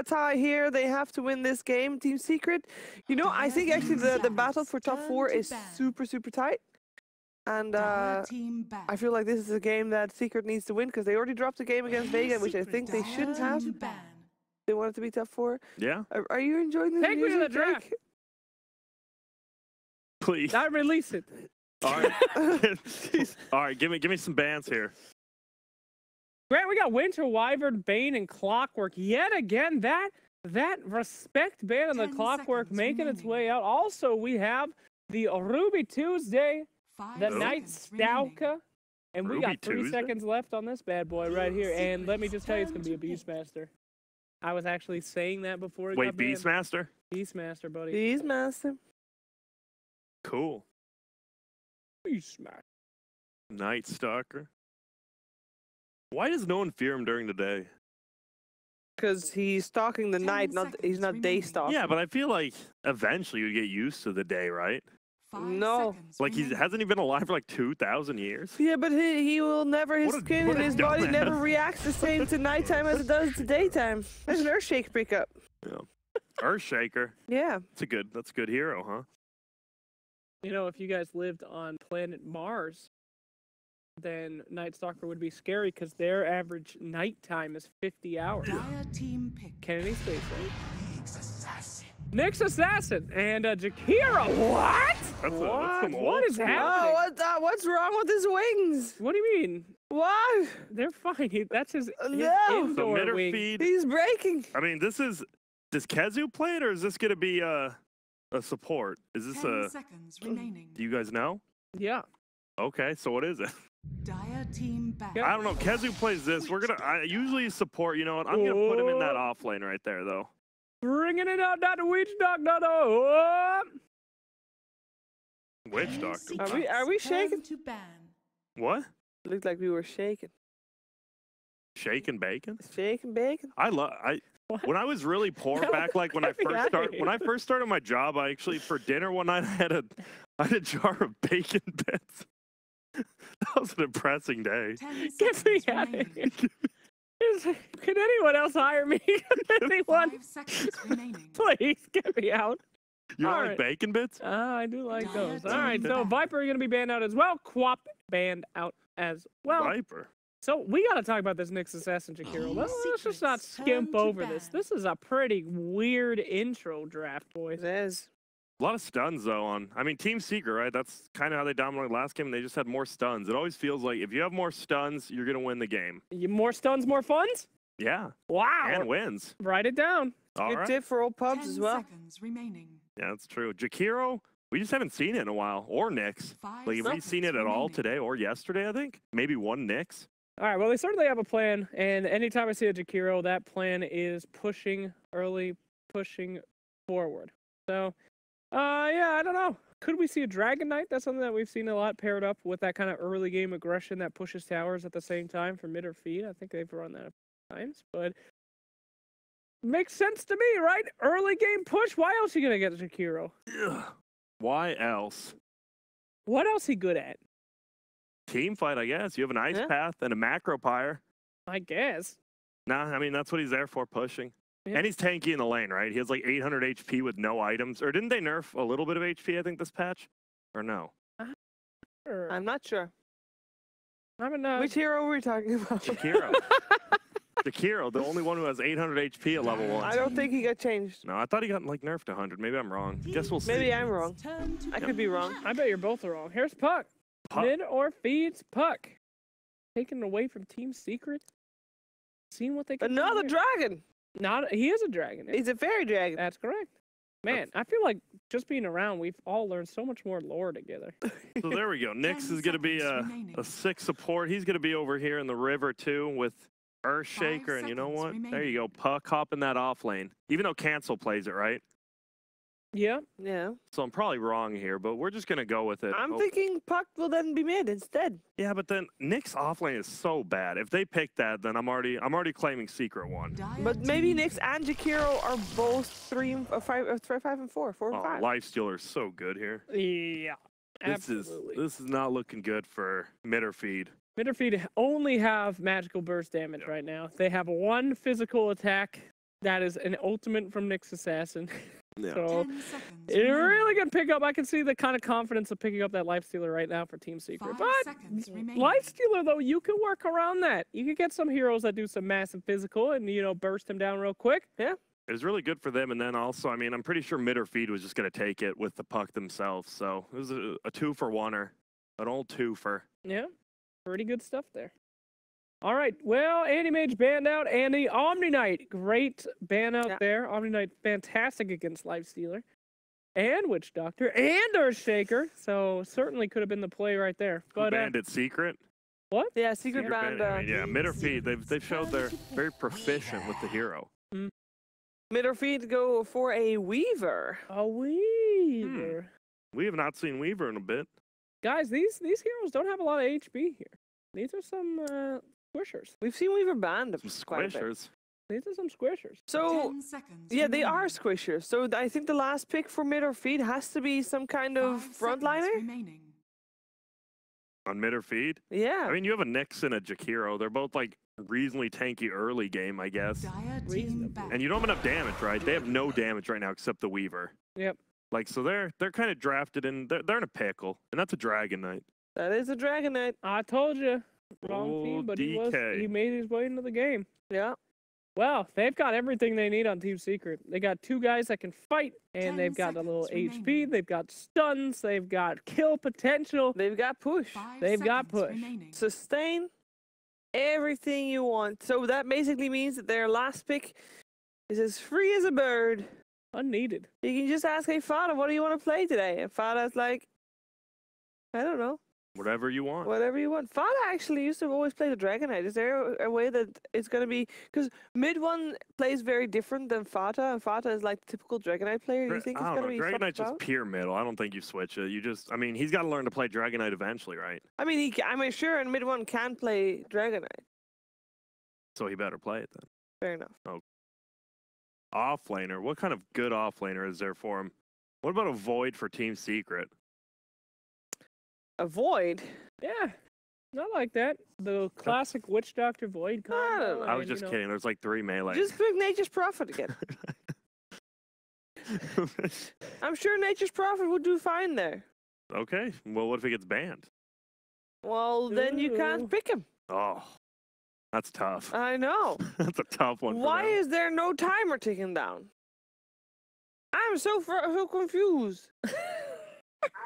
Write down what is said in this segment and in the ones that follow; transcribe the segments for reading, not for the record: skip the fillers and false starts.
a tie here. They have to win this game, Team Secret. You know, I think actually the battle for top 4 is super tight. And I feel like this is a game that Secret needs to win because they already dropped a game against Vega, which I think they shouldn't have. They want it to be top 4. Yeah. Are you enjoying this? Take me to the draft. Please. Not release it. All right. All right, give me some bands here. Grant, we got Winter, Wyvern, Bane, and Clockwork. Yet again, that respect band on the Clockwork making its way out. Also, we have the Ruby Tuesday, the Night Stalker. And we got 3 seconds left on this bad boy right here. And let me just tell you, it's going to be a Beastmaster. I was actually saying that before it got banned. Beastmaster? Beastmaster, buddy. Beastmaster. Cool. Beastmaster. Night Stalker. Why does no one fear him during the day? Because he's stalking the night, he's not day stalking. Yeah, but I feel like eventually you get used to the day, right? No. Like, hasn't he been alive for like 2,000 years? Yeah, but he will never, his skin and his body never reacts the same to nighttime as it does to daytime. There's an Earthshaker pickup. Yeah. Earthshaker? Yeah. That's a good hero, huh? You know, if you guys lived on planet Mars, then Night Stalker would be scary because their average nighttime is 50 hours. Kennedy Space Nyx Assassin and Jakira. What? What is happening? Oh, what's wrong with his wings? What do you mean? What? They're fine. That's his no. indoor wing. He's breaking. I mean, does Kezu play it, or is this going to be a support? Is this 10 seconds remaining. Do you guys know? Yeah. Okay, so what is it? Dire team back. I don't know. Kezu plays this. I usually support. You know what? I'm gonna put him in that off lane right there, though. Bringing it out, Dr. Witch Doctor. Witch Doctor. Are we shaking? To ban. What? Looked like we were shaking. Shaking bacon? Shaking bacon? When I was really poor back, like when I first started my job, I actually for dinner one night I had a jar of bacon bits. That was an depressing day. Get me out of here. Can anyone else hire me? Anyone? 5 seconds remaining. Please get me out. You don't like bacon bits? I do like those. All right, so Viper are going to be banned out as well. Quap banned out as well. Viper. So we got to talk about this Nyx Assassin Jakiro. Let's just not skimp over this. This is a pretty weird intro draft, boys. It is. A lot of stuns, though, I mean, Team Secret, right? That's kind of how they dominated last game. They just had more stuns. It always feels like if you have more stuns, you're going to win the game. More stuns, more funds? Yeah. Wow. And wins. Write it down. Good tip for old pubs as well. 10 seconds remaining. Yeah, that's true. Jakiro, we just haven't seen it in a while. Or Nyx. Like, have we seen it at all today or yesterday, I think? Maybe one Nyx. All right, well, they certainly have a plan. And anytime I see a Jakiro, that plan is pushing forward. So... yeah, I don't know. Could we see a Dragon Knight? That's something that we've seen a lot paired up with that kind of early game aggression that pushes towers at the same time for MidOrFeed. I think they've run that a few times, but makes sense to me, right? Early game push. Why else are you gonna get Jakiro? Why else? What else he good at? Team fight, I guess. You have an Ice Path and a Macro Pyre. I guess. Nah, I mean, that's what he's there for, pushing. Yeah. And he's tanky in the lane, right? He has like 800 HP with no items. Or didn't they nerf a little bit of HP, I think, this patch? Or no? I'm not sure. I'm Which hero are we talking about? Jakiro. Jakiro, the only one who has 800 HP at level 1. I don't think he got changed. No, I thought he got like nerfed 100. Maybe I'm wrong. Guess we'll see. Maybe I'm wrong. I could be wrong. I bet you're both wrong. Here's Puck. MidOrFeed's Puck. Taken away from Team Secret. Seeing what they can do Another here. dragon. He is a dragon. He's a fairy dragon. That's correct. Man, I feel like just being around, we've all learned so much more lore together. So there we go. Nyx is going to be a 6 support. He's going to be over here in the river too with Earthshaker. And you know what? There you go. Puck hopping that off lane. Even though Cancel plays it, right? Yeah. Yeah. So I'm probably wrong here, but we're just going to go with it. I'm thinking Puck will then be mid instead. Yeah, but then Nyx offlane is so bad. If they pick that, then I'm already claiming Secret 1. But maybe Nyx and Jakiro are both 3 and 5 and 4 and 5. Lifestealer is so good here. Yeah. Absolutely. This is not looking good for MidOrFeed. MidOrFeed only have magical burst damage right now. They have 1 physical attack That is an ultimate from Nick's Assassin. Yeah. So 10 seconds it remaining. really can pick up. I can see the kind of confidence of picking up that Lifestealer right now for Team Secret. 5 But seconds remaining. Lifestealer, though, you can work around that. You can get some heroes that do some massive physical and, you know, burst them down real quick. Yeah. It was really good for them, and then also, I mean, I'm pretty sure MidOrFeed was just going to take it with the puck themselves. So it was a 2-for-1er, an old 2-for. Yeah, pretty good stuff there. All right, well, Andy Mage banned out, and the Omni Knight, great ban out there. Omni Knight, fantastic against Lifestealer, and Witch Doctor, and Earthshaker. So certainly could have been the play right there. Who But banned it Secret? what? Yeah, Secret banned. I mean, yeah, MidOrFeed, they've showed they're very proficient with the hero. MidOrFeed go for a Weaver. A Weaver. We have not seen Weaver in a bit. Guys, these heroes don't have a lot of HB here. These are some squishers. We've seen Weaver banned Some quite a bit. squishers. These are some squishers. So 10 seconds yeah, they are remaining. squishers. So I think the last pick for MidOrFeed has to be some kind of 5 seconds frontliner. remaining. On MidOrFeed? Yeah. I mean, you have a Nyx and a Jakiro. They're both like reasonably tanky early game, I guess. Dire team Reasonable. back. And you don't have enough damage, right? They have no damage right now except the Weaver. Yep. Like, so they're kind of drafted in. They're in a pickle, and that's a Dragon Knight. That is a Dragon Knight. I told you. Wrong Oh, team, but he DK. made his way into the game. Yeah. Well, they've got everything they need on Team Secret. They got two guys that can fight, and 10 they've got a little seconds HP. remaining. They've got stuns. They've got kill potential. They've got push. 5 They've got seconds push. remaining. Sustain. Everything you want. So that basically means that their last pick is as free as a bird. Unneeded. You can just ask, hey, Fada, what do you want to play today? And Fada's like, I don't know. Whatever you want. Whatever you want. Fada actually used to always play the Dragon Knight. Is there a way that it's going to be... Because mid one plays very different than Fada, and Fada is like the typical Dragon Knight player. Do you think it's I going don't to know. be Dragon Knight's swapped just out? pure middle. I don't think you switch it. You just, I mean, he's got to learn to play Dragon Knight eventually, right? I mean, I'm sure in mid one can play Dragon Knight. So he better play it then. Fair enough. Offlaner. What kind of good offlaner is there for him? What about a Void for Team Secret? Avoid. Yeah, not like that. The classic Witch Doctor Void combo. I was and, just you know, kidding. There's like 3 melee. Just pick Nature's Prophet again. I'm sure Nature's Prophet would do fine there. Okay. Well, what if he gets banned? Well, then you Ooh. can't pick him. Oh, that's tough. I know. That's a tough one. Why for them. is there no timer ticking down? I'm so confused.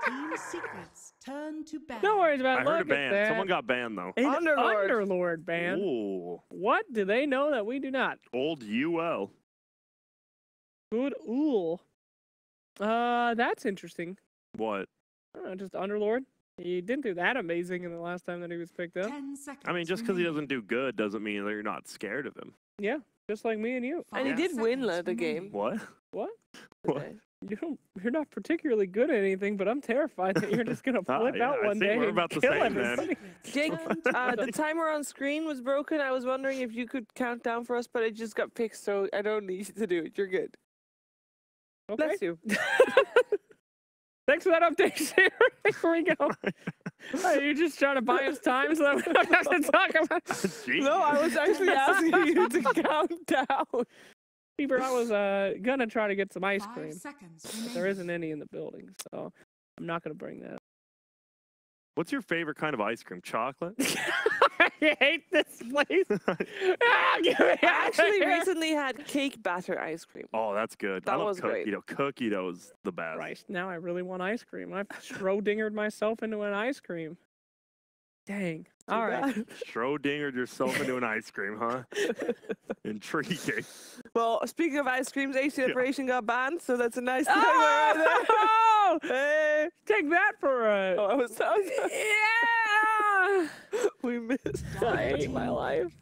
Team Secret's turn to ban. No worries about I it. heard a Look at ban. that. Someone got banned though. An Underlord. Underlord ban. Ooh, What do they know that we do not? old UL. Good ool. That's interesting. What? I don't know, just Underlord. He didn't do that amazing in the last time that he was picked up. 10 seconds I mean, just because he remaining. doesn't do good doesn't mean that you're not scared of him. Yeah, just like me and you. And he 5 did win seconds the game. remaining. What? What? What? today. You're not particularly good at anything, but I'm terrified that you're just gonna flip yeah, out I one think day we're and about the kill same, man. everybody. Jake, Turn to the timer on screen was broken. I was wondering if you could count down for us, but it just got fixed, so I don't need you to do it. You're good. Okay. Bless you. Thanks for that update, Sarah. Here we go. You're just trying to buy us time so that we don't have to talk about it. Jeez. No, I was actually asking you to count down. Keeper, I was gonna try to get some ice 5 cream. seconds But remaining. there isn't any in the building, so I'm not gonna bring that. What's your favorite kind of ice cream? Chocolate? I hate this place. Get me I out of actually here. recently had cake batter ice cream. Oh, that's good. I That love was great. cookie dough. Cookie dough is the best. Christ, now I really want ice cream. I've Schrodingered myself into an ice cream. Dang. Too All right. bad. Schrodingered yourself into an ice cream, huh? Intriguing. Well, speaking of ice creams, AC Yeah. Operation got banned, so that's a nice thing right Oh! there. Hey. Take that for a. Oh, I was telling you. Yeah! We missed. I hate my life.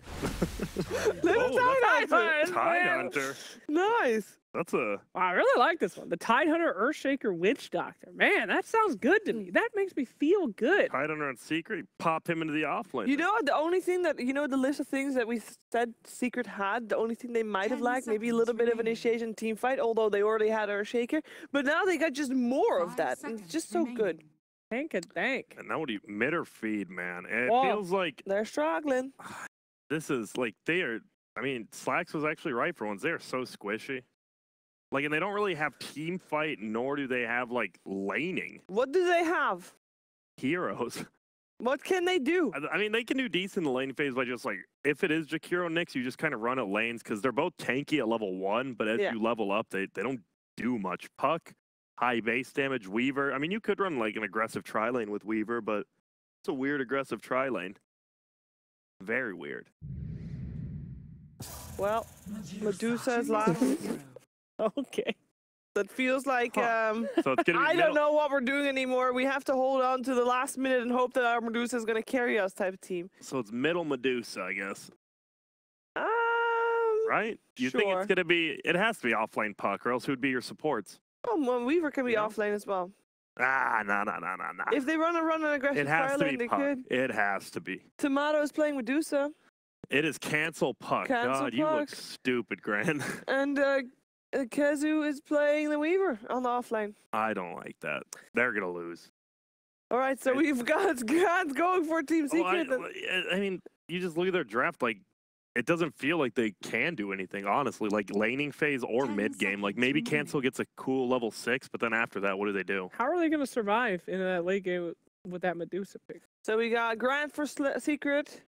Little Oh, Tide that's Hunter. Tide Hunter. Nice. That's a. I really like this one. The Tide Hunter Earthshaker Witch Doctor. Man, that sounds good to me. That makes me feel good. Tide Hunter on Secret. You pop him into the offlane. You know, the only thing that, you know, the list of things that we said Secret had, the only thing they might have 10 lacked, maybe a seconds little bit of remaining. initiation team fight, although they already had Earthshaker. But now they got just more of 5 that. And seconds it's just so good. remaining. Thank and thank. And now what do you MidOrFeed, man? And it Whoa. feels like They're struggling. this is like they are I mean, Slacks was actually right for once. They're so squishy. Like, and they don't really have team fight, nor do they have, like, laning. What do they have? Heroes. What can they do? I mean, they can do decent in the lane phase by just, like, if it is Jakiro Nyx, you just kind of run at lanes, because they're both tanky at level 1, but as you level up, they don't do much. Puck, high base damage, Weaver. I mean, you could run, like, an aggressive tri-lane with Weaver, but it's a weird aggressive tri-lane. Very weird. Well, Medusa is last. Okay. That feels like So it's gonna be I don't know what we're doing anymore. We have to hold on to the last minute and hope that our Medusa is going to carry us type of team. So it's middle Medusa, I guess. Right? You sure. think it's going to be... It has to be offlane Puck, or else who'd be your supports? Oh, well, Weaver can be offlane as well. No. If they run an aggressive It has to lane, be they Puck. could. It has to be. Tomato is playing Medusa. It is cancel Puck. Cancel God, you look Puck. stupid, Gran. And Kezu is playing the Weaver on the offlane. I don't like that. They're going to lose. All right, so we've got Grant going for Team Secret. I mean, you just look at their draft, like, it doesn't feel like they can do anything, honestly. Like, laning phase or mid-game. Like, maybe Cancel gets a cool level 6, but then after that, what do they do? How are they going to survive in that late game with that Medusa pick? So we got Grant for Secret.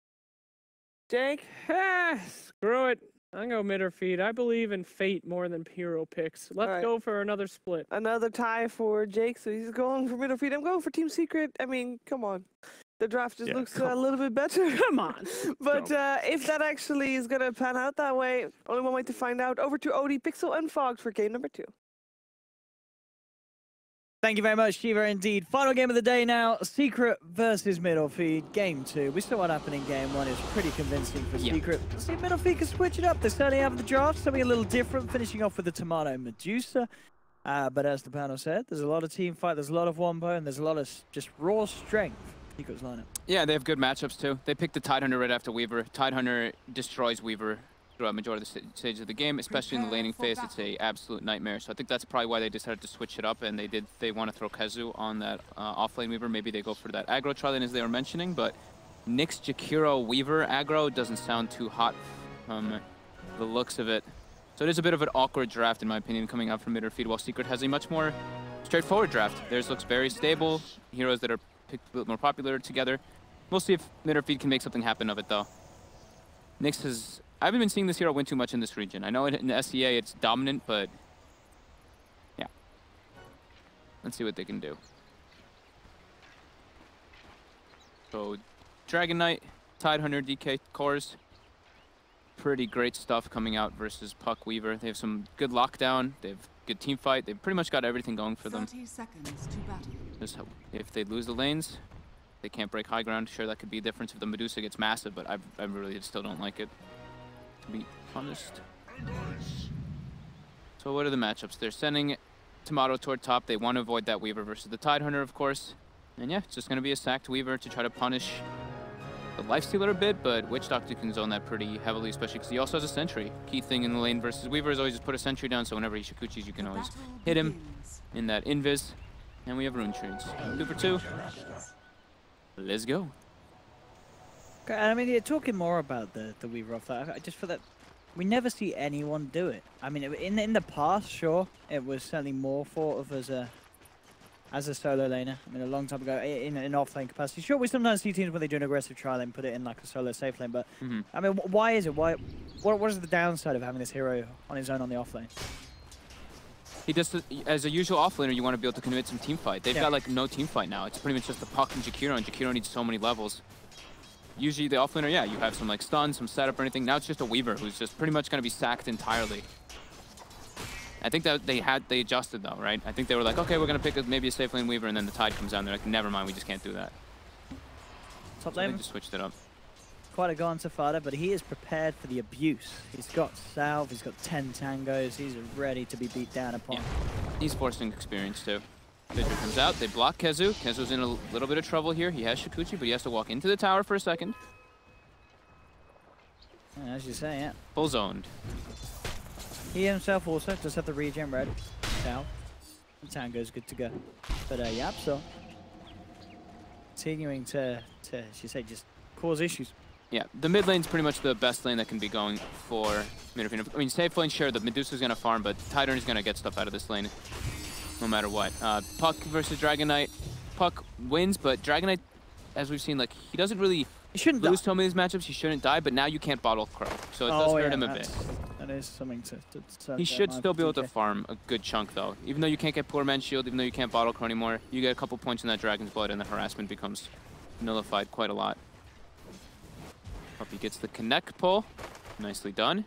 Jake? Screw it. I'm going to MidOrFeed. I believe in fate more than hero picks. Let's go for another split. Another tie for Jake, so he's going for MidOrFeed. I'm going for Team Secret. I mean, come on. The draft just looks a little bit better. Come on. But if that actually is going to pan out that way, only one way to find out. Over to Odie, Pixel, and Fogged for game number 2. Thank you very much, Shiva, indeed. Final game of the day now, Secret versus MidOrFeed, game 2. We saw what happened in game 1. It was pretty convincing for Secret. Let's see if MidOrFeed can switch it up. They certainly have the draft, something a little different, finishing off with the Tomato Medusa. But as the panel said, there's a lot of team fight, there's a lot of wombo, and there's a lot of just raw strength. Secret's lineup. Yeah, they have good matchups, too. They picked the Tidehunter right after Weaver. Tidehunter destroys Weaver throughout majority of the stages of the game, especially in the laning phase. It's a absolute nightmare. So I think that's probably why they decided to switch it up, and they want to throw Kezu on that offlane Weaver. Maybe they go for that aggro tri-lane as they were mentioning, but Nyx Jakiro Weaver aggro doesn't sound too hot from the looks of it. So it is a bit of an awkward draft, in my opinion, coming out from MidOrFeed, while Secret has a much more straightforward draft. Theirs looks very stable, heroes that are picked a bit more popular together. We'll see if MidOrFeed can make something happen of it, though. Nyx has... I haven't been seeing this hero win too much in this region. I know in the SEA it's dominant, but yeah. Let's see what they can do. So, Dragon Knight, Tidehunter, DK cores. Pretty great stuff coming out versus Puck Weaver. They have some good lockdown. They have good team fight. They've pretty much got everything going for them. 30 seconds to battle. Just if they lose the lanes, they can't break high ground. Sure, that could be a difference if the Medusa gets massive, but I really still don't like it, to be honest. So what are the matchups? They're sending Tomato toward top. They want to avoid that Weaver versus the Tidehunter, of course. And yeah, it's just going to be a sacked Weaver to try to punish the Lifestealer a bit, but Witch Doctor can zone that pretty heavily, especially because he also has a sentry. Key thing in the lane versus Weaver is always just put a sentry down, so whenever he Shikuchis, you can always hit him in that invis. And we have rune trees. 2 for 2. Let's go. Okay, I mean, you're talking more about the Weaver off that. I just feel that we never see anyone do it. I mean, in the past, sure, it was certainly more thought of as a solo laner. I mean, a long time ago, in an off-lane capacity. Sure, we sometimes see teams when they do an aggressive trial and put it in like a solo safe lane, but I mean, why is it? What is the downside of having this hero on his own on the off-lane? He just, as a usual offlaner, you want to be able to commit some team fight. They've got like no team fight now. It's pretty much just the Puck and Jakiro needs so many levels. Usually the offlaner, yeah, you have some like stun, some setup or anything. Now it's just a Weaver who's just pretty much going to be sacked entirely. I think that they adjusted though, right? I think they were like, okay, we're going to pick maybe a safe lane Weaver, and then the Tide comes down. They're like, never mind, we just can't do that. Top So lane. they just switched it up. Quite a go-on Safada, but he is prepared for the abuse. He's got Salve, he's got 10 tangos, he's ready to be beat down upon. Yeah. He's forcing experience too. Vidra comes out, they block Kezu. Kezu's in a little bit of trouble here. He has Shikuchi, but he has to walk into the tower for a second. And as you say, yeah. Full zoned. He himself also does have the regen red. Salve. The tango's good to go. But yeah, so continuing to, as you say, just cause issues. Yeah, the mid lane's pretty much the best lane that can be going for MidOrFeed. I mean, safe lane, sure, the Medusa's going to farm, but Tidehunter's going to get stuff out of this lane no matter what. Puck versus Dragon Knight. Puck wins, but Dragon Knight, as we've seen, like, he doesn't really lose so many of these matchups. He shouldn't die, but now you can't bottle Crow, so it does hurt him a bit. That is something to he should still be able to farm a good chunk, though. Even though you can't get Poor Man's Shield, even though you can't bottle Crow anymore, you get a couple points in that Dragon's Blood, and the harassment becomes nullified quite a lot. Puppy gets the connect pull. Nicely done.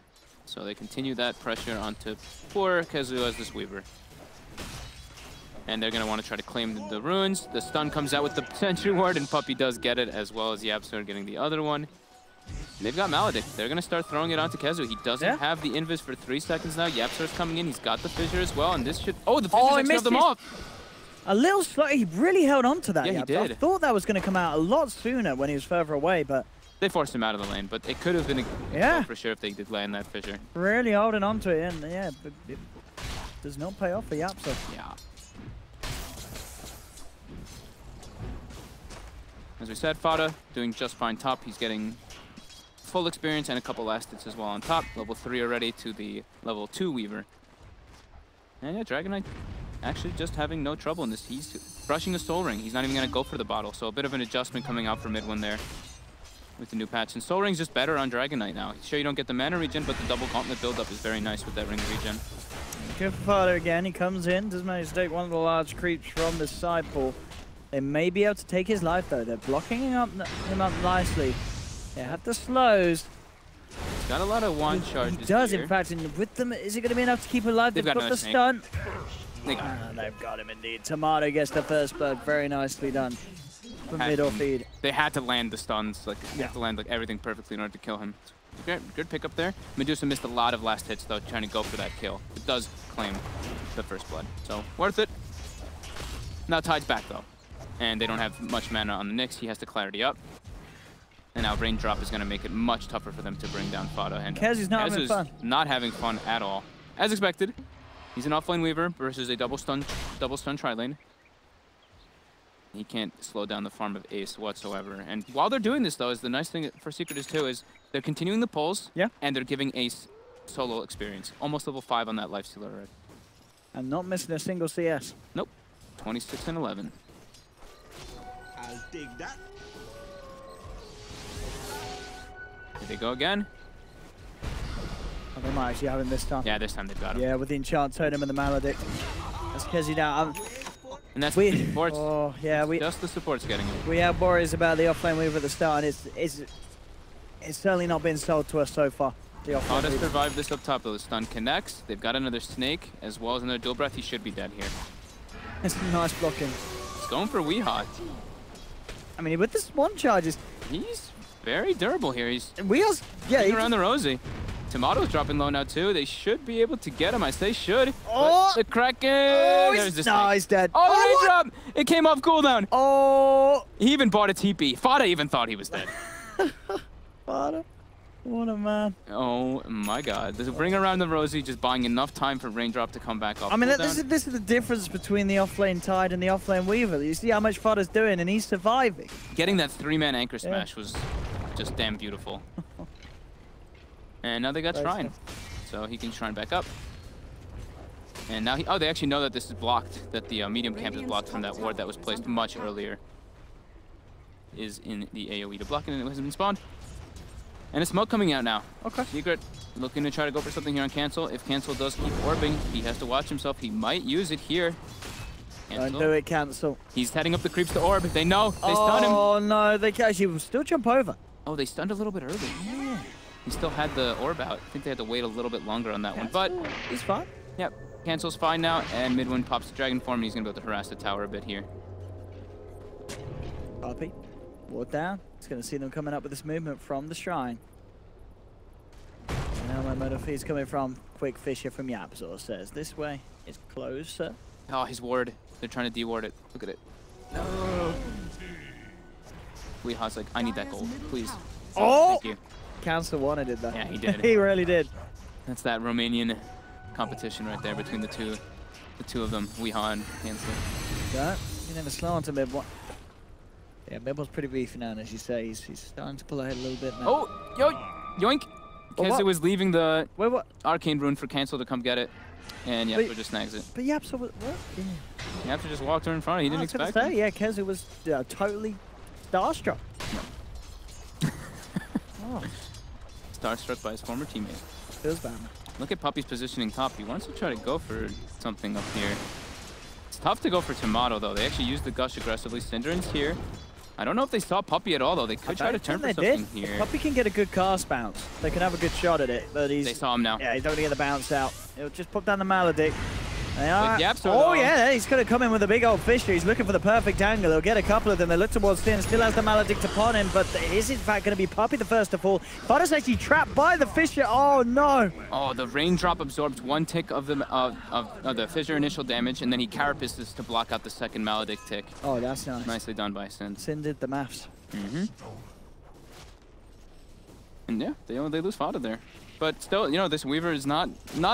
So they continue that pressure onto poor Kezu as this Weaver. And they're going to want to try to claim the runes. The stun comes out with the Sentry Ward, and Puppy does get it, as well as YapzOr getting the other one. They've got Maledict. They're going to start throwing it onto Kezu. He doesn't have the invis for 3 seconds now. YapzOr's coming in. He's got the fissure as well, and this should... Oh, the fissure missed them off! A little slow. He really held on to that. Yeah, he did. I thought that was going to come out a lot sooner when he was further away, but... They forced him out of the lane, but it could have been a goal for sure if they did land that fissure. Really holding on to it, and yeah, but it does not pay off for YapzOr. Yeah. As we said, Fada doing just fine top. He's getting full experience and a couple last hits as well on top. Level 3 already to the level 2 Weaver. And yeah, Dragon Knight actually just having no trouble in this. He's brushing a Soul Ring. He's not even going to go for the bottle, so a bit of an adjustment coming out for mid-win there with the new patch. And Soul Ring's just better on Dragon Knight now. Sure, you don't get the mana regen, but the double gauntlet build-up is very nice with that ring regen. Good for Fada again. He comes in, does manage to take one of the large creeps from the side pool. They may be able to take his life, though. They're blocking him up nicely. They have the slows. He's got a lot of wand charges. He does, here. in fact. And with them, is it going to be enough to keep him alive? They've got the snake. stun. They've got him indeed. Tomato gets the first blood. Very nicely done from MidOrFeed. They had to land the stuns. Like, they had to land like everything perfectly in order to kill him. Good pickup there. Medusa missed a lot of last hits, though, trying to go for that kill. It does claim the first blood. So, worth it. Now Tide's back, though. And they don't have much mana on the Nyx. He has to clarity up. And now Raindrop is going to make it much tougher for them to bring down Fada. And Kezu's not having fun. Not having fun at all. As expected, he's an offlane Weaver versus a double stun tri-lane. He can't slow down the farm of Ace whatsoever. And while they're doing this, though, is the nice thing for Secret is, too, is they're continuing the pulls. Yeah. And they're giving Ace solo experience. Almost level 5 on that lifestealer already. And not missing a single CS. Nope. 26 and 11. I'll dig that. Here they go again. Oh, they might actually have him this time. Yeah, this time they've got him. Yeah, with the Enchant Totem and the Maledict. That's Kezu down. And that's the supports. Oh, yeah, just the supports getting him. We had worries about the offlane Weaver at the start, and it's certainly not been sold to us so far. Fada survived this up top, though. The stun connects. They've got another snake, as well as another dual breath. He should be dead here. It's nice blocking. He's going for Weehawk. I mean, with this one charges, he's very durable here. He's around the Rosie. Tomato's dropping low now too. They should be able to get him. I say should. Oh, the Kraken! Oh, he's dead. Oh, the raindrop! It came off cooldown. Oh! He even bought a TP. Fada even thought he was dead. Fada, what a man! Oh my God! There's a bring around the Rosie, just buying enough time for raindrop to come back off. I mean, this is the difference between the offlane Tide and the offlane Weaver. You see how much Fada's doing, and he's surviving. Getting that 3-man anchor smash was just damn beautiful. And now they got Shrine. So he can Shrine back up. And now they actually know that this is blocked, that the medium camp is blocked from that ward that was placed much earlier. Is in the AoE to block it, and it hasn't been spawned. And a smoke coming out now. Okay. Secret looking to try to go for something here on Cancel. If Cancel does keep orbing, he has to watch himself. He might use it here. Cancel. Don't do it, Cancel. He's heading up the creeps to orb. They know. They stun him. Oh no, they can actually still jump over. Oh, they stunned a little bit early. Yeah. He still had the orb out. I think they had to wait a little bit longer on that one, but he's fine. Yep, Cancel's fine now, and Midwin pops the dragon form, and he's gonna be able to harass the tower a bit here. Copy. Ward down. He's gonna see them coming up with this movement from the shrine. And now where MidOrFeed's coming from. Quick Fisher from YapzOr says this way is closer. Oh, his ward. They're trying to de-ward it. Look at it. No. Weehaw's like, I need that gold, please. Oh! Thank you. Cancel wanted it though. Yeah, he did. He really did. That's that Romanian competition right there between the two of them, Weehaw and Cancel. Yeah, you never slow onto mid one. Yeah, Mibbo's pretty beefy now, and as you say, he's starting to pull ahead a little bit now. Oh, yoink! Keze was leaving the what? arcane rune for cancel to come get it, and Yapso just snags it. But Yapso was what? Yeah. Yapso just walked her in front. He didn't expect it. Yeah, Keze was totally starstruck. Oh. Starstruck by his former teammate. Feels bad. Look at Puppy's positioning top. He wants to try to go for something up here. It's tough to go for Tomato, though. They actually used the Gush aggressively. Synderen's here. I don't know if they saw Puppy at all, though. They could try to turn for something here. Puppy can get a good cast bounce. They can have a good shot at it, but They saw him now. Yeah, he's not going to get the bounce out. He'll just put down the Maledict. Oh, yeah, he's going to come in with a big old fisher. He's looking for the perfect angle. He'll get a couple of them. They look towards Finn. Still has the Maledict upon him, but is in fact going to be Puppy the first to fall. Fada's actually trapped by the fisher. Oh, no. Oh, the raindrop absorbs one tick of the fissure initial damage, and then he carapaces to block out the second Maledict tick. Oh, that's nice. Nicely done by Sin. Sin did the maths. And yeah, they lose Fada there. But still, you know, this Weaver is not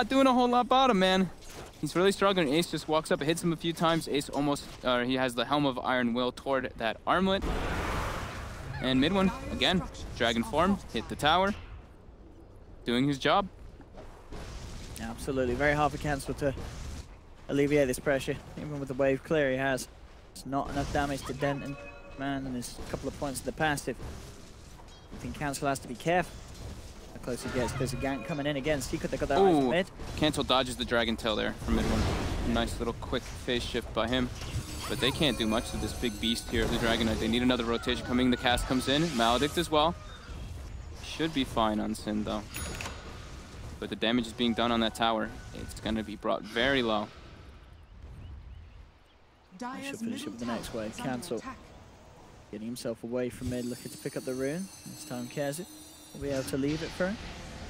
doing a whole lot bottom, man. He's really struggling. Ace just walks up and hits him a few times. Ace almost, he has the Helm of Iron Will toward that armlet. And mid one, again, Dragon form, hit the tower. Doing his job. Absolutely, very hard for Cancel to alleviate this pressure. Even with the wave clear he has. It's not enough damage to dent him. Man, and there's a couple of points in the passive. I think Cancel has to be careful. Close he gets. There's a gank coming in again. Secret, they got that right mid. Cancel dodges the Dragon Tail there from mid one. Nice little quick phase shift by him. But they can't do much to this big beast here, the Dragon Knight. They need another rotation coming. The cast comes in. Maledict as well. Should be fine on Sin though. But the damage is being done on that tower. It's going to be brought very low. He should finish up the next wave. Cancel. Getting himself away from mid, looking to pick up the rune. This time Keze will be able to leave it for him.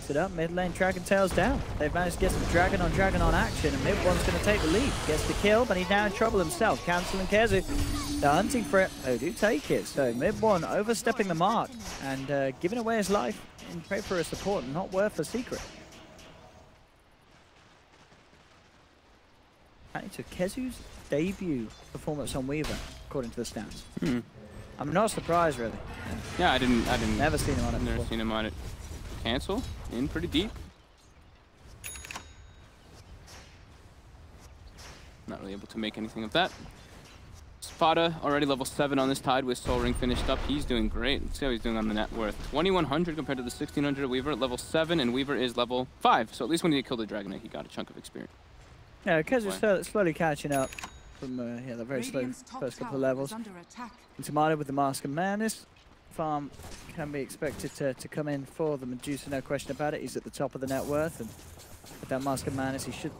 Sit up, mid lane, Dragon Tail's down. They've managed to get some Dragon on action, and mid one's going to take the lead. Gets the kill, but he's now in trouble himself. Cancel and Keze, they're hunting for it. They do take it, so mid one overstepping the mark and giving away his life in trade for a support, not worth a secret. And it took Kezu's debut performance on Weaver, according to the stats. I'm not surprised, really. Yeah, I didn't. Never seen him on it. Never seen him on it. Cancel in pretty deep. Not really able to make anything of that. Spada already level 7 on this Tide with Soul Ring finished up. He's doing great. Let's see how he's doing on the net worth. 2100 compared to the 1600 Weaver at level 7, and Weaver is level 5. So at least when he killed the Dragon Knight, he got a chunk of experience. Yeah, Kezu's slowly catching up from the very slow first couple of levels. And Tomato with the Mask of Madness. Farm can be expected to come in for the Medusa, no question about it. He's at the top of the net worth, and with that Mask of Madness, he should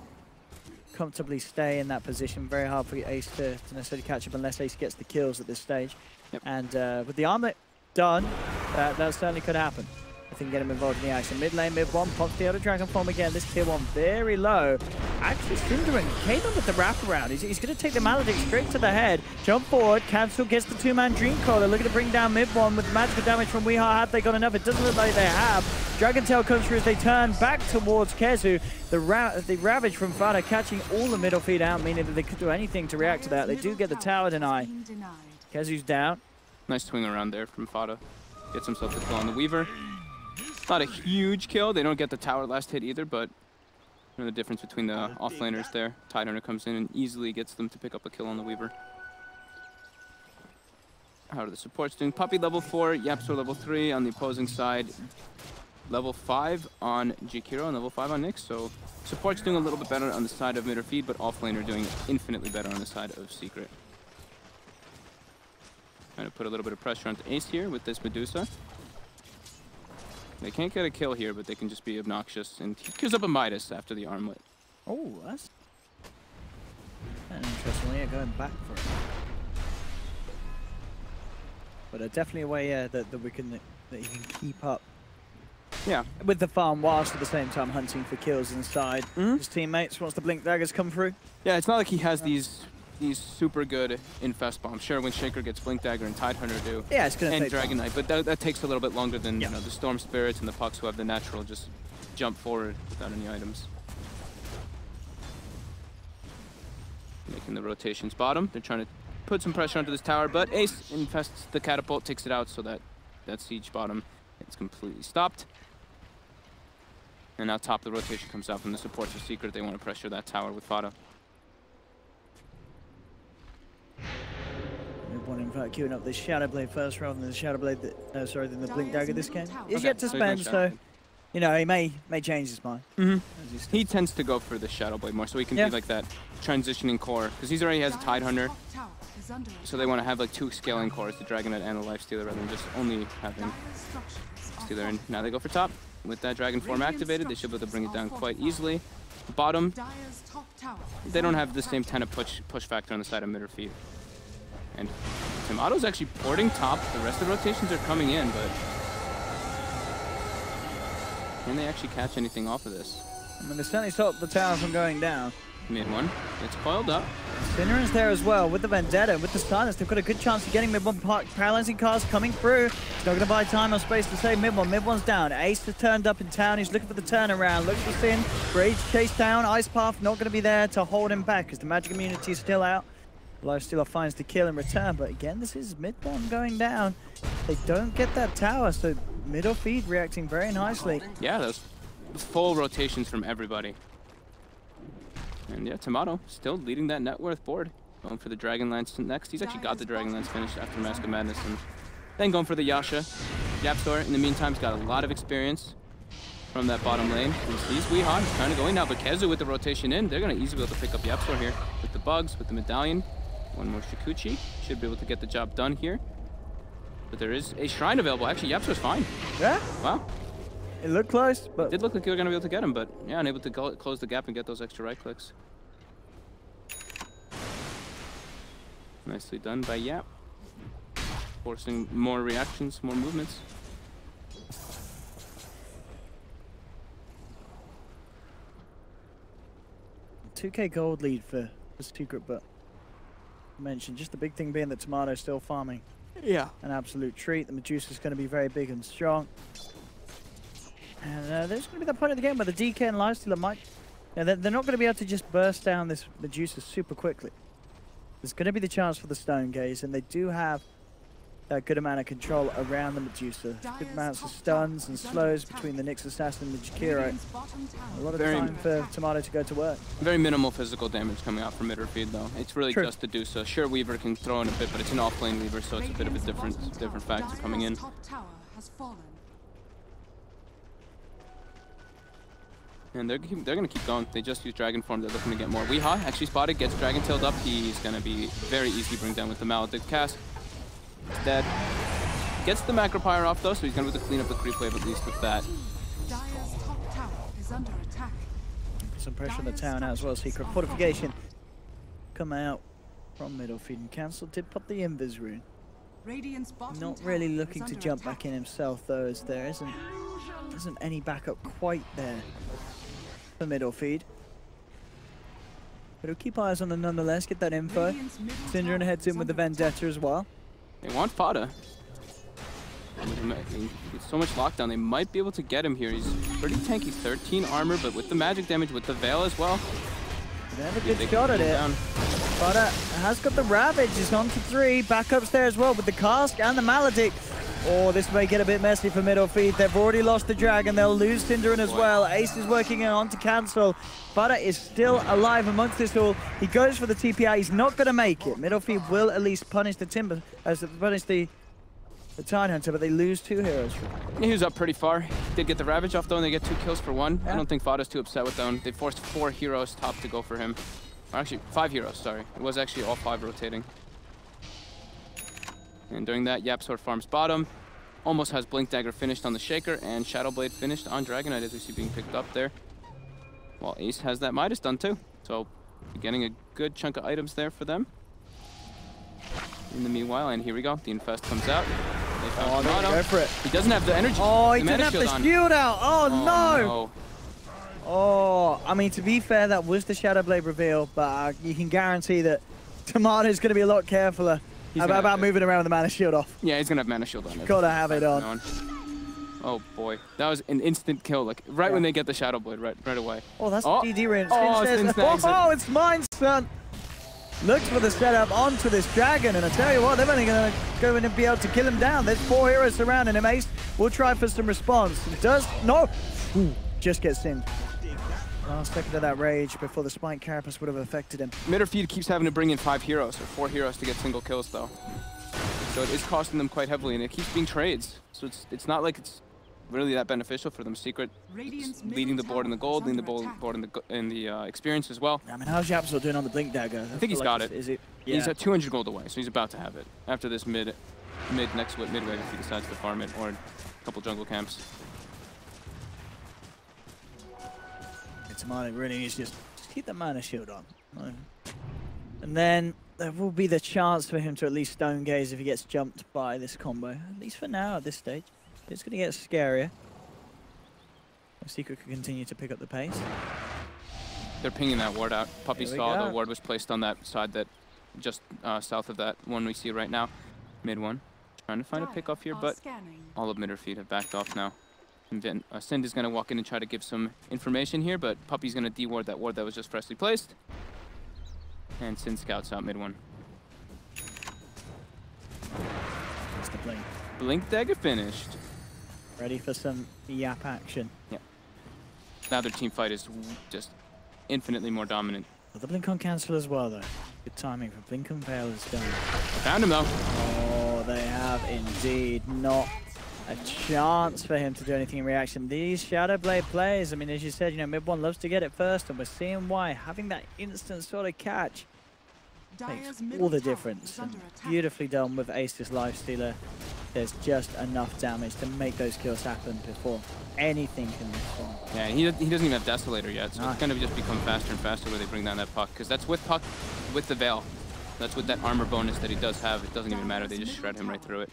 comfortably stay in that position. Very hard for Ace to necessarily catch up unless Ace gets the kills at this stage. Yep. And with the armlet done, that certainly could happen. I think get him involved in the action. Mid lane, mid one, pops the other Dragon form again. This tier 1 very low. Actually, Synderen came in with the wraparound. He's going to take the Maledict straight to the head. Jump forward. Cancel gets the 2-man Dream Caller. Looking to bring down mid one with magical damage from Weehaw. Have they got enough? It doesn't look like they have. Dragon Tail comes through as they turn back towards Kezu. The Ravage from Fada catching all the middle feed out, meaning that they could do anything to react to that. They do get the tower deny. Kezu's down. Nice swing around there from Fada. Gets himself the kill on the Weaver. Not a huge kill. They don't get the tower last hit either, but you know the difference between the offlaners there. Tidehunter comes in and easily gets them to pick up a kill on the Weaver. How are the supports doing? Puppy level 4, Yapso level 3 on the opposing side. Level 5 on Jakiro and level 5 on Nyx. So support's doing a little bit better on the side of MidOrFeed, but offlaner doing infinitely better on the side of Secret. Trying to put a little bit of pressure onto Ace here with this Medusa. They can't get a kill here, but they can just be obnoxious. And he gives up a Midas after the armlet. Oh, that's an interesting way of going back for it. But definitely a way that he can keep up. Yeah. With the farm whilst at the same time hunting for kills inside his teammates once the Blink Daggers come through. Yeah, it's not like he has these super good infest bombs. Sure, when Shaker gets Blink Dagger and Tidehunter do. Yeah, it's going to take Dragon Knight, but that takes a little bit longer than you know, the Storm Spirits and the Pucks who have the natural just jump forward without any items. Making the rotations bottom. They're trying to put some pressure onto this tower, but Ace infests the catapult, takes it out, so that siege bottom is completely stopped. And now top of the rotation comes out from the supports of Secret. They want to pressure that tower with Fada. One in fact queuing up this Shadow Blade first rather than the Shadow Blade than the Blink Dagger this game. He's yet to spend, so you know, he may change his mind. He tends to go for the Shadow Blade more, so he can be like that transitioning core, because he already has a Tide Hunter, so they want to have like 2 scaling cores, the Dragonet and the Lifestealer, rather than just only having Stealer. And now they go for top. With that Dragon form activated, they should be able to bring it down quite easily. Bottom, they don't have the same kind of push factor on the side of MidOrFeed. And Timato's actually porting top. The rest of the rotations are coming in, but can they actually catch anything off of this? I mean, they certainly stopped the tower from going down. Mid one, it's coiled up. Syndera's there as well with the Vendetta, with the silence. They've got a good chance of getting mid one. Paralyzing cars coming through. It's not going to buy time or space to save mid one. Mid one's down. Ace has turned up in town. He's looking for the turnaround. Looks for Sin. Rage chase down. Ice Path not going to be there to hold him back because the magic immunity is still out. Lifestealer finds the kill in return, but again, this is mid one going down. They don't get that tower, so MidOrFeed reacting very nicely. Yeah, those full rotations from everybody. And yeah, Tomato still leading that net worth board. Going for the Dragonlance next. He's actually got the Dragonlance finished after Mask of Madness. And then going for the Yasha. Yapstor, in the meantime, has got a lot of experience from that bottom lane. He sees Weehaw, he's trying to go in now, but Kezu with the rotation in, they're going to easily be able to pick up Yapstor here. With the bugs, with the medallion. One more Shikuchi. Should be able to get the job done here. But there is a shrine available. Actually, Yapstor's fine. Yeah? Wow. It looked close, but... It did look like you were going to be able to get him, but yeah, unable to close the gap and get those extra right clicks. Nicely done by Yap. Forcing more reactions, more movements. $2K gold lead for Secret, but I mentioned just the big thing being that Tomato's still farming. Yeah. An absolute treat. The Medusa's going to be very big and strong. And there's going to be that point of the game where the DK and Lifestealer might... You know, they're not going to be able to just burst down this Medusa super quickly. There's going to be the chance for the Stone Gaze, and they do have a good amount of control around the Medusa. Good amounts of stuns and slows between the Nyx Assassin and the Jakiro. A lot of time for Tomato to go to work. Very minimal physical damage coming out from MidOrFeed though. It's really just the Medusa. Sure, Weaver can throw in a bit, but it's an off-lane Weaver, so it's a bit of a different factor coming in. And they're going to keep going. They just use Dragon Form. They're looking to get more. Weehaw actually spotted, gets Dragon Tailed up. He's going to be very easy to bring down with the Maledict cast. He's dead. Gets the Macro Pyre off though, so he's going to be able to clean up the creep wave at least with that. Some pressure on the tower now as well. Secret Fortification come out from MidOrFeed and cancel. Did pop the Invis rune. Not really looking to jump back in himself though, as there isn't any backup quite there for MidOrFeed. But we'll keep eyes on them nonetheless, get that info. Syndra heads in with the Vendetta as well. They want Fada. With so much lockdown, they might be able to get him here. He's pretty tanky, 13 armor, but with the magic damage, with the Veil as well. They have a good shot at it. Fada has got the Ravage, he's on to 3. Backups there as well with the Cask and the Maledict. Oh, this may get a bit messy for MidOrFeed. They've already lost the Dragon. They'll lose Synderin as well. Ace is working on to cancel. Fada is still alive amongst this all. He goes for the TPI. He's not going to make it. MidOrFeed will at least punish the Timber, punish the Tide Hunter, but they lose 2 heroes. He was up pretty far. Did get the Ravage off though, and they get 2 kills for 1. Yeah. I don't think Fada's too upset with them. They forced 4 heroes top to go for him. Or actually, 5 heroes, sorry. It was actually all 5 rotating. And during that, Yapsor farms bottom. Almost has Blink Dagger finished on the Shaker, and Shadow Blade finished on Dragonite, as we see being picked up there. While Ace has that Midas done too. So, getting a good chunk of items there for them. In the meanwhile, and here we go, the Infest comes out. They found go for it. He doesn't have the energy. Oh, he didn't have the shield out. Oh, no. Oh, I mean, to be fair, that was the Shadow Blade reveal, but you can guarantee that Tomato's going to be a lot carefuler about moving around with the Mana Shield off. Yeah, he's going to have Mana Shield on it. Gotta have it on. Oh, boy. That was an instant kill, like, right when they get the Shadow Blade, right away. Oh, that's the DD ring. Oh, oh, it's mine, son. looks for the setup onto this dragon, and I tell you what, they're only going to go in and be able to kill him down. There's 4 heroes surrounding him. Ace will try for some response. Does no. Ooh, just gets in. Last second of that rage before the spike carapace would have affected him. MidOrFeed keeps having to bring in 5 heroes, or 4 heroes to get single kills though. So it is costing them quite heavily, and it keeps being trades. So it's not like it's really that beneficial for them. Secret leading the board in the gold, leading the board in the experience as well. I mean, how's Yapsor doing on the blink dagger? I think he's got it. Is it? Yeah. He's at 200 gold away, so he's about to have it after this midway if he decides to farm it, or a couple jungle camps. It's Mali really needs to just keep the mana shield on. And then there will be the chance for him to at least stone gaze if he gets jumped by this combo. At least for now at this stage. It's going to get scarier. Secret can continue to pick up the pace. They're pinging that ward out. Puppy saw the ward was placed on that side that just south of that one we see right now. Mid one. Trying to find a pick off here, but all of MidOrFeed have backed off now. And Sind is going to walk in and try to give some information here, but Puppy's going to de-ward that ward that was just freshly placed. And Sind scouts out mid one. That's the blink. Blink dagger finished. Ready for some Yap action. Yeah. Now their team fight is just infinitely more dominant. Well, the blink on cancel as well, though. Good timing for blink on veil is done. Found him though. Oh, they have indeed not a chance for him to do anything in reaction. These Shadow Blade plays, I mean, as you said, you know, mid one loves to get it first, and we're seeing why. Having that instant sort of catch makes all the difference. And beautifully done with Ace's Lifestealer. There's just enough damage to make those kills happen before anything can respond. Yeah, he doesn't even have Desolator yet, so it's going to just become faster and faster where they bring down that Puck, because that's with Puck, with the Veil. That's with that armor bonus that he does have. It doesn't even matter, they just shred him right through it.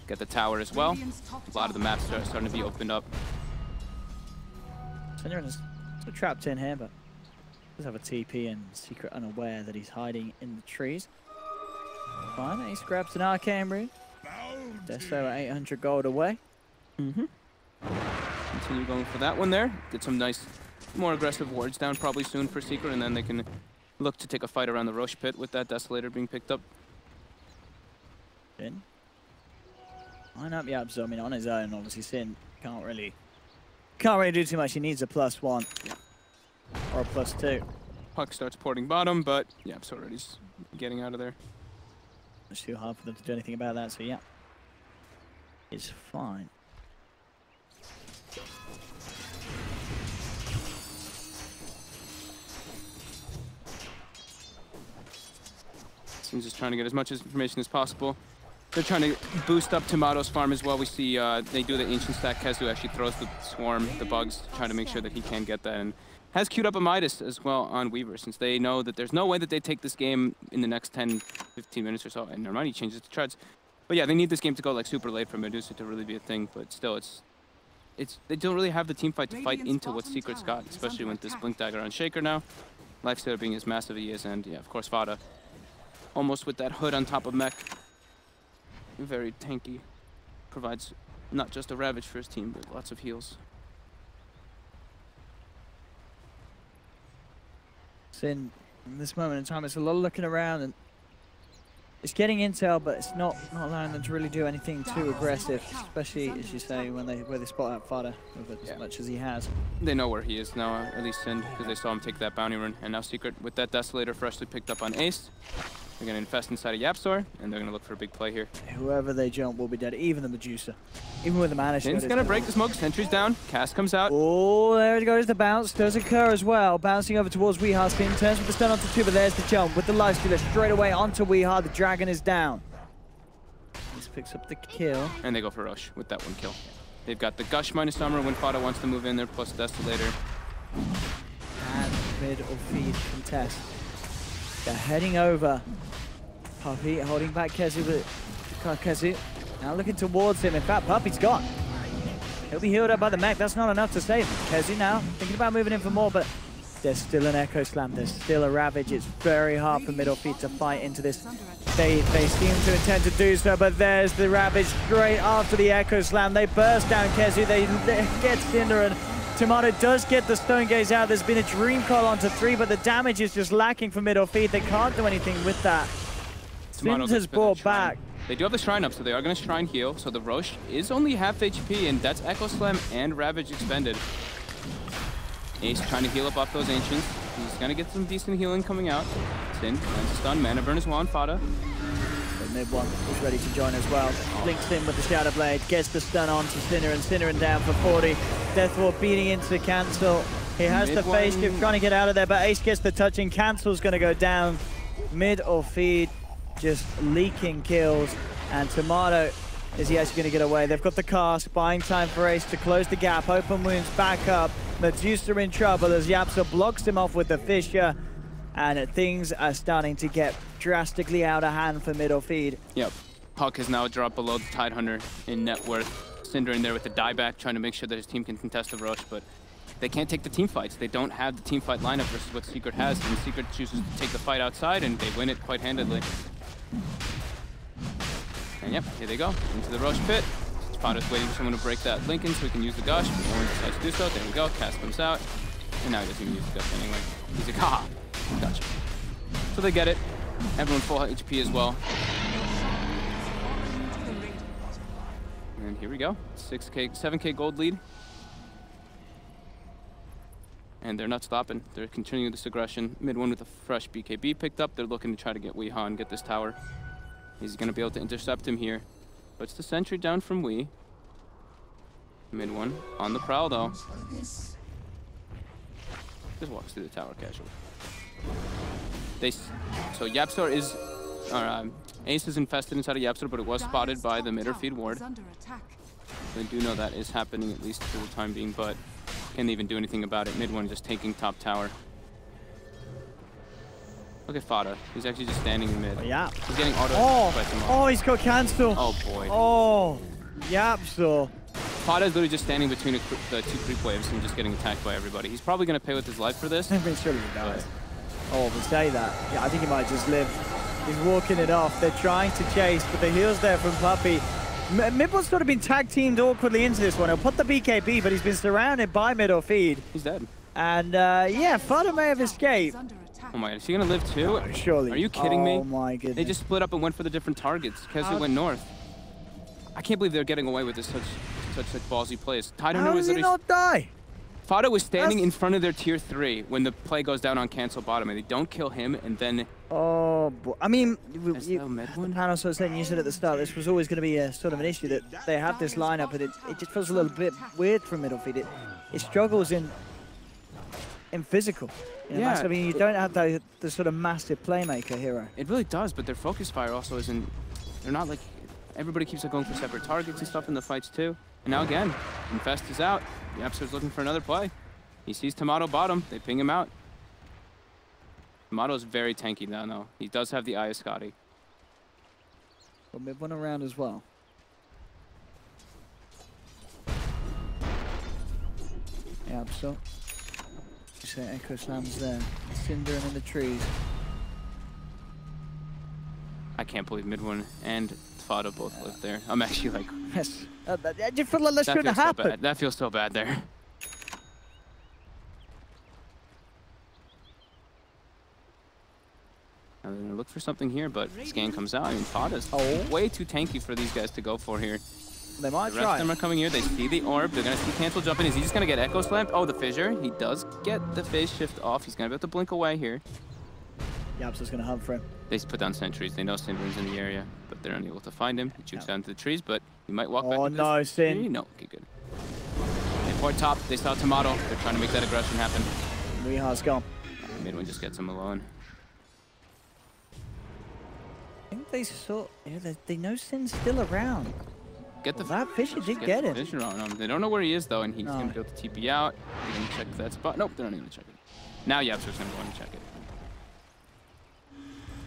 Get the tower as well. A lot of the maps are starting to be opened up. Synderen is sort of trapped in here, but does have a TP and Secret unaware that he's hiding in the trees. Fine, Ace grabs an Arcane Rune. Deso at 800 gold away. Continue going for that one there. Get some nice, more aggressive wards down probably soon for Secret, and then they can look to take a fight around the Roche pit with that Desolator being picked up. Sin. Line up Yapsor, I mean, on his own, obviously Sin can't really do too much. He needs a +1 or a +2. Puck starts porting bottom, but Yap's already getting out of there. It's too hard for them to do anything about that, so yeah, it's fine. Seems just trying to get as much information as possible. They're trying to boost up Tomato's farm as well. We see they do the ancient stack. Kezu actually throws the swarm, the bugs, trying to make sure that he can get that, and has queued up a Midas as well on Weaver, since they know that there's no way that they take this game in the next 10, 15 minutes or so. And never mind, he changes to treads. But yeah, they need this game to go like super late for Medusa to really be a thing. But still, they don't really have the team fight to fight into what Secret's got, especially with this Blink Dagger on Shaker now. Lifestealer being as massive as he is, and yeah, of course Vada, almost with that hood on top of mech. Very tanky. Provides not just a Ravage for his team, but lots of heals. Sin, in this moment in time, it's a lot of looking around, and it's getting intel, but it's not allowing them to really do anything too aggressive, especially, as you say, where they spot out Fada with as much as he has. They know where he is now, at least Sin, because they saw him take that bounty run, and now Secret, with that Desolator freshly picked up on Ace, they're going to infest inside of Yapsor, and they're going to look for a big play here. Whoever they jump will be dead, even the Medusa. Even with the mana shield. Sin's going to break the smoke, sentry's down, cast comes out. Oh, there it goes, the bounce does occur as well. Bouncing over towards Weehar, Sin turns with the stun onto 2, but there's the jump with the Lifestealer straight away onto Weehar. The dragon is down. This picks up the kill. And they go for Roche with that one kill. They've got the Gush minus Summer when Fada wants to move in there, plus Desolator. And MidOrFeed contest. They're heading over. Puppy holding back Kezu, but Kezu now looking towards him. In fact, Puppy's gone. He'll be healed up by the mech. That's not enough to save him. Kezu now thinking about moving in for more, but there's still an Echo Slam. There's still a Ravage. It's very hard for MidOrFeed to fight into this. They seem to intend to do so, but there's the Ravage straight after the Echo Slam. They burst down Kezu. They get Synderen Tomato does get the Stone Gaze out. There's been a Dream Coil onto 3, but the damage is just lacking for MidOrFeed. They can't do anything with that. Sims has brought back. They do have the Shrine up, so they are going to Shrine heal. So the Roche is only half HP, and that's Echo Slam and Ravage expended. Ace trying to heal up off those Ancients. He's going to get some decent healing coming out. Sin, lands a stun, Mana Burn as well on Fada. Mid one is ready to join as well. Links in with the Shadow Blade, gets the stun on to Sinner, and Sinner down for 40. Deathward beating into Cancel. He has the face gift trying to get out of there, but Ace gets the touch, and Cancel's going to go down. MidOrFeed just leaking kills, and Tomato, is he actually going to get away? They've got the cast, buying time for Ace to close the gap. Open wounds back up. Medusa in trouble as Yapsa blocks him off with the Fissure. And things are starting to get drastically out of hand for MidOrFeed. Yep. Puck has now dropped below the Tidehunter in net worth. Cinder in there with the dieback, trying to make sure that his team can contest the rush, but they can't take the team fights. They don't have the team fight lineup versus what Secret has, and Secret chooses to take the fight outside, and they win it quite handedly. And yep, here they go, into the rush pit. Spotter's waiting for someone to break that Lincoln so he can use the gush, but no one decides to do so. There we go, cast comes out, and now he doesn't even use the gush anyway. He's like, ha! Gotcha. So they get it. Everyone full HP as well. And here we go. 7K gold lead. And they're not stopping. They're continuing this aggression. Mid one with a fresh BKB picked up. They're looking to try to get Weeha and get this tower. He's going to be able to intercept him here. Puts the sentry down from Wee. Mid one on the prowl though. Just walks through the tower casually. So Yapsor is, Ace is infested inside of Yapsor, but it was spotted by the MidOrFeed ward. They do know that is happening, at least for the time being, but can't even do anything about it. Mid one just taking top tower. Look at Fada. He's actually just standing in mid. Yeah. He's getting auto. Oh, he's got cancel. Oh boy. Oh, Yapsor. Fada is literally just standing between the two creep waves and just getting attacked by everybody. He's probably going to pay with his life for this. I'm pretty sure he dies. Oh, we say that. Yeah, I think he might just live. He's walking it off. They're trying to chase, but the heal's there from Puppey. Midwood's sort of been tag teamed awkwardly into this one. He'll put the BKB, but he's been surrounded by MidOrFeed. He's dead. And yeah, Fada may have escaped. Oh my god, is he gonna live too? Oh, surely. Are you kidding me? Oh my goodness. They just split up and went for the different targets. Kezu went north. I can't believe they're getting away with this such ballsy plays. How does he not die? Fada was standing in front of their tier 3 when the play goes down on cancel bottom, and they don't kill him, and then... Oh, boy. I mean, the panel sort of saying, you said at the start, this was always going to be a sort of an issue, that they have this lineup, but it just feels a little bit weird for MidOrFeed. It struggles in physical. You know, yeah. I mean, you don't have the sort of massive playmaker hero. It really does, but their focus fire also isn't... They're not like... Everybody keeps going for separate targets and stuff in the fights too. And now again, Infest is out. Yapster's looking for another play. He sees Tomato bottom. They ping him out. Tomato's very tanky now, though. He does have the Iascati. Well, mid one around as well. Yapster. You say Echo Slam's there. Cinder in the trees. I can't believe Midone and Fada both live there. I'm actually like... Yes. I just feel like that shouldn't have happened. So that feels so bad there. Now they're going to look for something here, but scan comes out. I mean, Fada's way too tanky for these guys to go for here. They might try. The rest of them are coming here. They see the orb. They're going to see Cancel jump in. Is he just going to get Echo Slammed? Oh, the Fissure. He does get the phase shift off. He's going to be able to blink away here. Yapster's going to hunt for him. They put down sentries. They know Cinder's in the area, but they're unable to find him. He jukes down to the trees, but he might walk back. Oh, no, Sin. No, okay, good. They port top. They saw Tomato. They're trying to make that aggression happen. Weeha's gone. Midwin just gets him alone. I think they saw... Yeah, they know Sin's still around. Get the that Fissure did get him. Fissure on him. They don't know where he is, though, and he's going to be able to TP out. They're going to check that spot. Nope, they're not even going to check it. Now Yapster's going to go and check it.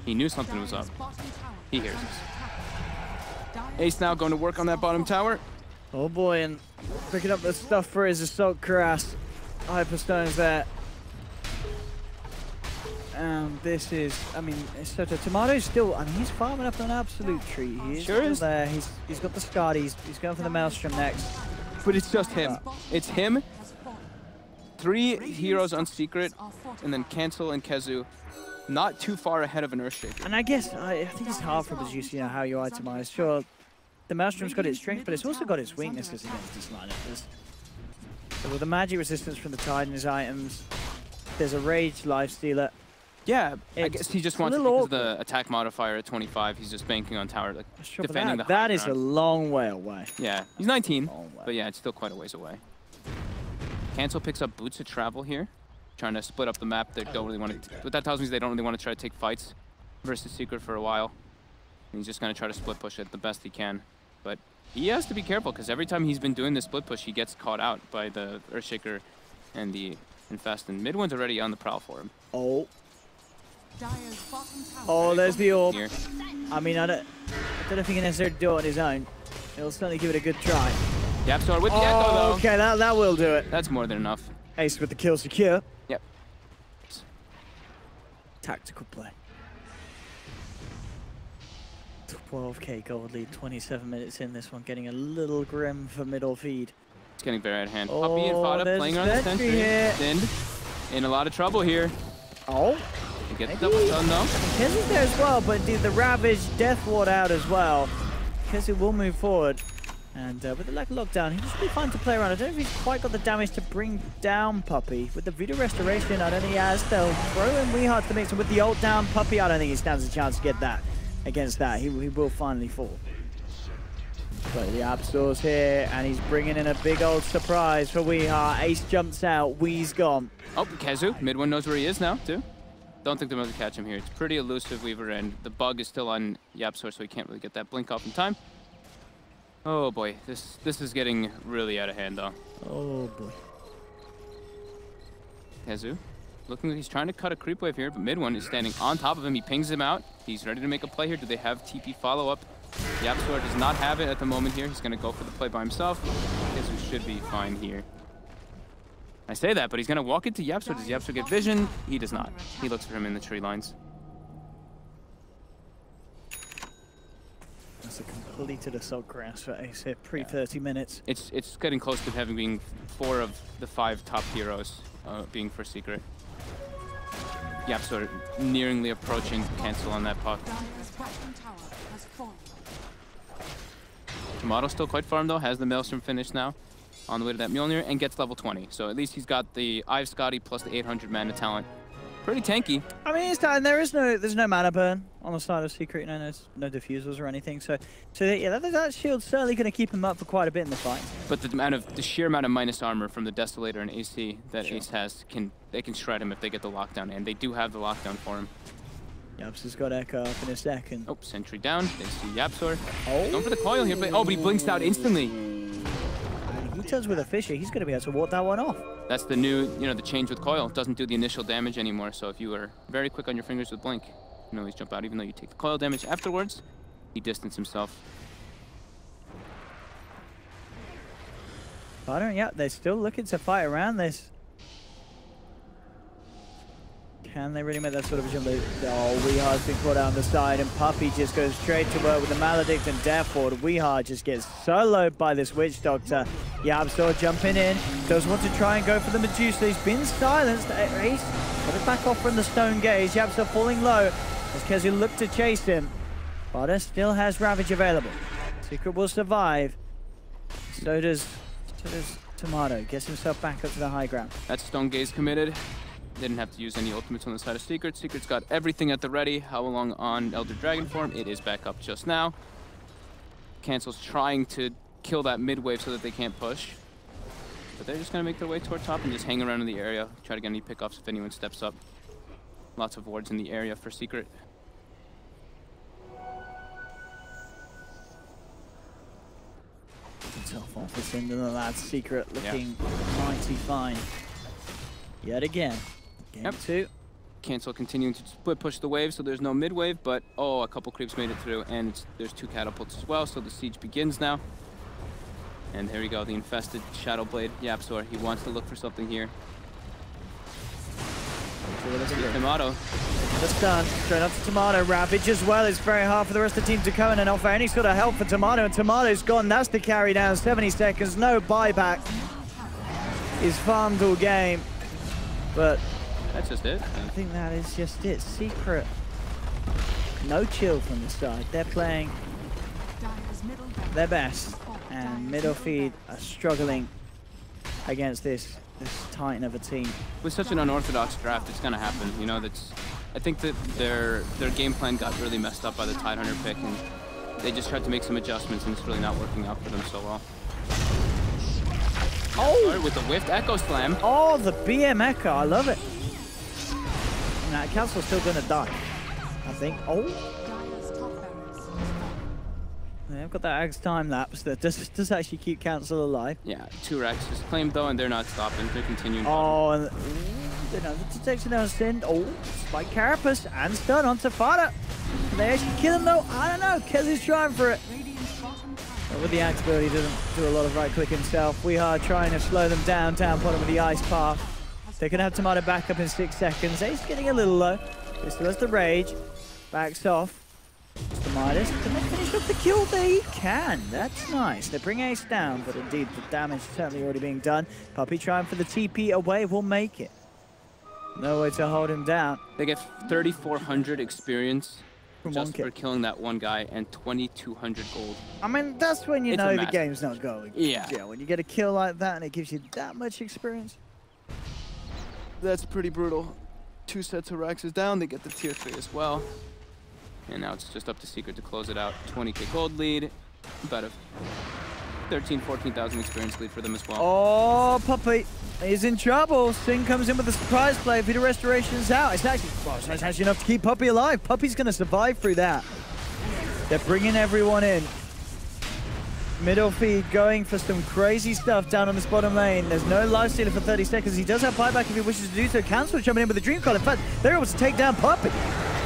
He knew something was up. He hears us. Ace now going to work on that bottom tower. Oh boy, and picking up the stuff for his Assault Cuirass. Hyperstone's there. And this is, I mean, so Tomato's still, I mean, he's farming up an absolute tree. He is still there. He's got the Scotties. He's going for the Maelstrom next. But it's just him. It's him 3 heroes on Secret, and then Cancel and Kezu not too far ahead of an Earthshaker. And I guess, I think it's hard for Bo2, you know, how you itemize. Sure, the Maelstrom's got its strength, but it's also got its weaknesses against this lineup. So with the magic resistance from the Tide in his items, there's a Rage Lifestealer. Yeah, I guess he just wants to, because of the attack modifier at 25, he's just banking on tower, like, defending the high That is a ground. long way away. Yeah, he's 19, but yeah, it's still quite a ways away. Cancel picks up Boots of Travel here, trying to split up the map. They don't really want to, what that tells me is they don't really want to try to take fights versus Secret for a while. And he's just going to try to split push it the best he can. But he has to be careful, because every time he's been doing this split push, he gets caught out by the Earthshaker and the Infest, and Mid one's already on the prowl for him. Oh, there's the orb. Here. I mean, I don't know if he can necessarily do it on his own. He'll certainly give it a good try. Yapsor with the Echo, though. Okay, that will do it. That's more than enough. Ace with the kill secure. Yep. Tactical play. 12k gold lead, 27 minutes in. This one getting a little grim for MidOrFeed. It's getting very out of hand. Puppy and Fada playing on the sentry. Din in a lot of trouble here. Oh. He gets the double stun though. Kezu's there as well, but indeed the Ravage Death Ward out as well. Kezu will move forward. And with the lag lockdown, he should be fine to play around. I don't know if he's quite got the damage to bring down Puppy. With the Voodoo Restoration, I don't think he has. They'll throw in Weehard to the mix. And with the ult down Puppy, I don't think he stands a chance to get that against that. He will finally fall. But the Absol's here, and he's bringing in a big old surprise for Weehard. Ace jumps out, Wee's gone. Oh, Kezu, Mid one knows where he is now, too. Don't think they're going to catch him here. It's pretty elusive, Weaver, and the bug is still on Yapsor, so he can't really get that blink off in time. Oh boy, this is getting really out of hand, though. Oh boy. Kezu, looking like he's trying to cut a creep wave here, but Mid one is standing on top of him. He pings him out. He's ready to make a play here. Do they have TP follow-up? Yapsor does not have it at the moment here. He's going to go for the play by himself. Kezu should be fine here. I say that, but he's going to walk into Yapsor. Does Yapsor get vision? He does not. He looks for him in the tree lines. That's a completed assault grass for Ace here, pre-30 minutes. It's getting close to having being 4 of the 5 top heroes being for Secret. Yapsor nearingly approaching Cancel on that puck. Tomato still quite farm though, has the Maelstrom finished now. On the way to that Mjolnir and gets level 20. So at least he's got the Ive Scotty plus the 800 mana talent. Pretty tanky. I mean, it's time. There's no mana burn on the side of Secret. You know, there's no diffusals or anything. So yeah, that shield's certainly going to keep him up for quite a bit in the fight. But the sheer amount of minus armor from the Desolator and AC that Ace has they can shred him if they get the lockdown, and they do have the lockdown for him. Yaps has got Echo up in a second. Oh, sentry down. They see Yapsor. Oh, going for the coil here, but he blinks out instantly. He turns with a Fisher, he's going to be able to ward that one off. That's the new, the change with coil. It doesn't do the initial damage anymore. So if you were very quick on your fingers with blink, you can always jump out, even though you take the coil damage afterwards. He distanced himself. But yeah, they're still looking to fight around this. Can they really make that sort of a jump? Oh, Weehard's been caught out on the side, and Puppy just goes straight to work with the Maledict and Death Ward. Weehard just gets soloed by this Witch Doctor. Yapsor jumping in, does want to try and go for the Medusa. He's been silenced. Ace got it back off from the Stone Gaze. Yapsor falling low as Kezu looked to chase him. Fada still has Ravage available. Secret will survive. So does Tomato. Gets himself back up to the high ground. That's Stone Gaze committed. Didn't have to use any ultimates on the side of Secret. Secret's got everything at the ready. How long on Elder Dragon form? It is back up just now. Cancel's trying to kill that mid wave so that they can't push. But they're just going to make their way toward top and just hang around in the area. Try to get any pickoffs if anyone steps up. Lots of wards in the area for Secret. Tough office into the lad's Secret looking mighty fine. Yet again. Game 2. Cancel continuing to split push the wave, so there's no mid wave, but a couple creeps made it through, and there's 2 catapults as well, so the siege begins now. And there we go, the infested Shadow Blade, Yapsor. He wants to look for something here. Tomato. That's done. Straight up to Tomato. Ravage as well. It's very hard for the rest of the team to come in and offer any sort of help for Tomato, and Tomato's gone. That's the carry down. 70 seconds, no buyback. He's farmed all game. But that's just it. I think that is just it. Secret. No chill from the side. They're playing their best. And MidOrFeed are struggling against this titan of a team. With such an unorthodox draft, it's gonna happen. You know, I think that their game plan got really messed up by the Tidehunter pick, and they just tried to make some adjustments, and it's really not working out for them so well. Oh! With the whiffed Echo Slam. Oh, the BM Echo, I love it. Now, Council's still gonna die, I think. Oh! They've got that Axe time lapse that does actually keep Council alive. Yeah, 2 Rex is claimed though, and they're not stopping. They're continuing. Oh, and you know, the detection down Sin. Oh, Spike Carapace and stun onto Fada. Can they actually kill him though? I don't know. Kez is trying for it. But with the Axe build, he doesn't do a lot of right click himself. We are trying to slow them down bottom with the Ice Path. They can have Tomato back up in 6 seconds. Ace getting a little low. He still has the Rage. Backs off. The Midas. Can they finish up the kill? They can. That's nice. They bring Ace down, but indeed the damage is certainly already being done. Puppey trying for the TP away will make it. No way to hold him down. They get 3,400 experience from just for killing that one guy, and 2,200 gold. I mean, that's when you know the game's not going. Yeah. Yeah, when you get a kill like that and it gives you that much experience. That's pretty brutal. 2 sets of Rexes down. They get the tier 3 as well. And now it's just up to Secret to close it out. 20k gold lead. About a 14,000 experience lead for them as well. Oh, Puppey is in trouble. Sin comes in with a surprise play. Vita Restoration's out. It's actually, well, it's actually enough to keep Puppey alive. Puppey's going to survive through that. They're bringing everyone in. MidOrFeed going for some crazy stuff down on this bottom lane. There's no life stealer for 30 seconds. He does have buyback if he wishes to do so. Council jumping in with the Dream Call. In fact, they're able to take down Puppey.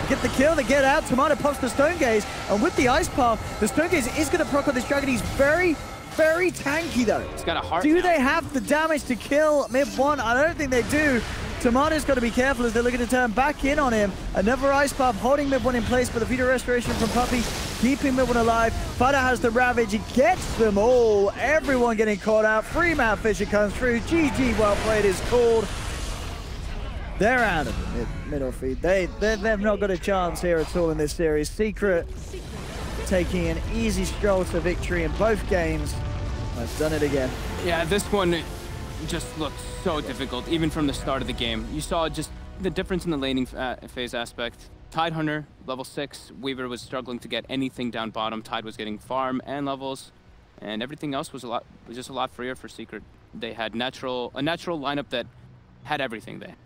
Get the kill, they get out. Tomato pops the Stone Gaze, and with the Ice Path, the Stone Gaze is going to proc on this dragon. He's very, very tanky though. He's got a heart. Do they have the damage to kill Mid-1? I don't think they do. Tomato's got to be careful as they're looking to turn back in on him. Another Ice Path holding Mid-1 in place, but the Vita Restoration from Puppey keeping Mid-1 alive. Fada has the Ravage. He gets them all. Everyone getting caught out. Free Mount Fisher comes through. GG, well played is called. They're out of it, MidOrFeed. They've not got a chance here at all in this series. Secret taking an easy stroll to victory in both games. I've done it again. Yeah, this one just looked so difficult, even from the start of the game. You saw just the difference in the laning phase aspect. Tidehunter, level 6. Weaver was struggling to get anything down bottom. Tide was getting farm and levels, and everything else was just a lot freer for Secret. They had a natural lineup that had everything there.